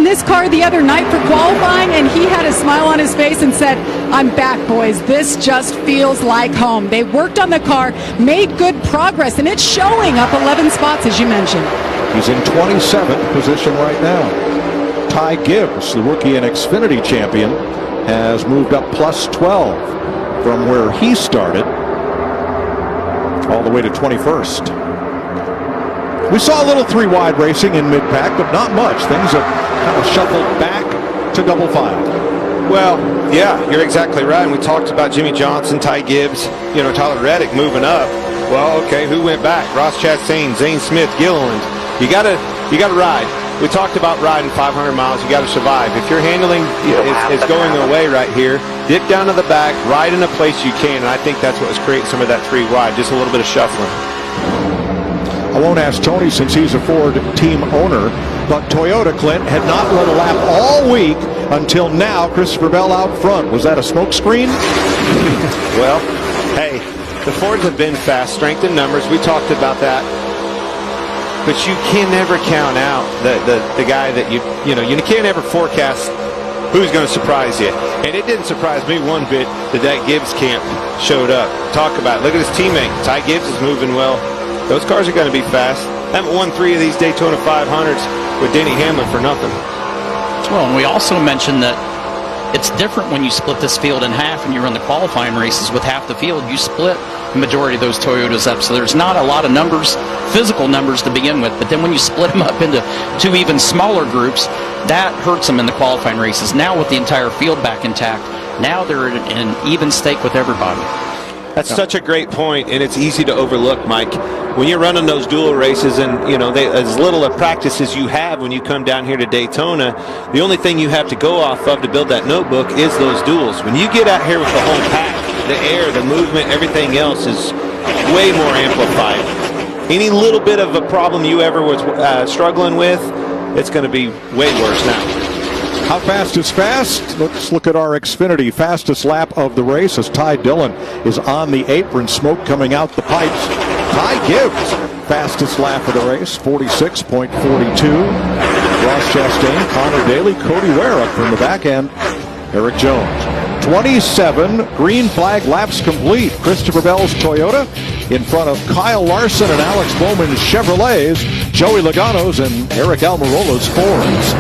this car the other night for qualifying, and he had a smile on his face and said, "I'm back, boys. This just feels like home." They worked on the car, made good progress, and it's showing up 11 spots, as you mentioned. He's in 27th position right now. Ty Gibbs, the rookie and Xfinity champion, has moved up plus 12 from where he started all the way to 21st. We saw a little three-wide racing in mid-pack, but not much. Things have kind of shuffled back to double file. Well, yeah, you're exactly right. And we talked about Jimmy Johnson, Ty Gibbs, Tyler Reddick moving up. Well, okay, who went back? Ross Chastain, Zane Smith, Gilliland. You gotta ride. We talked about riding 500 miles. You got to survive. If your handling is going away right here, dip down to the back, ride in a place you can. And I think that's what was creating some of that three-wide, just a little bit of shuffling. I won't ask Tony since he's a Ford team owner, but Toyota, Clint, had not led a lap all week until now. Christopher Bell out front. Was that a smoke screen? Well, hey, the Fords have been fast. Strength in numbers. We talked about that. But you can never count out the guy that you can't ever forecast who's going to surprise you. And it didn't surprise me one bit that Gibbs camp showed up. Talk about it. Look at his teammate. Ty Gibbs is moving well. Those cars are going to be fast. Haven't won 3 of these Daytona 500s with Denny Hamlin for nothing. Well, and we also mentioned that it's different when you split this field in half and you run the qualifying races with half the field. You split the majority of those Toyotas up, so there's not a lot of numbers, physical numbers to begin with. But then when you split them up into 2 even smaller groups, that hurts them in the qualifying races. Now with the entire field back intact, now they're in an even stake with everybody. That's such a great point, and it's easy to overlook, Mike. When you're running those dual races and, as little of practice as you have when you come down here to Daytona, the only thing you have to go off of to build that notebook is those duels. When you get out here with the whole pack, the air, the movement, everything else is way more amplified. Any little bit of a problem you ever was struggling with, it's going to be way worse now. How fast is fast? Let's look at our Xfinity fastest lap of the race as Ty Dillon is on the apron, smoke coming out the pipes. Ty Gibbs, fastest lap of the race, 46.42. Ross Chastain, Connor Daly, Cody Ware up from the back end. Eric Jones. 27 green flag laps complete. Christopher Bell's Toyota in front of Kyle Larson and Alex Bowman's Chevrolets, Joey Logano's and Eric Almirola's Fords.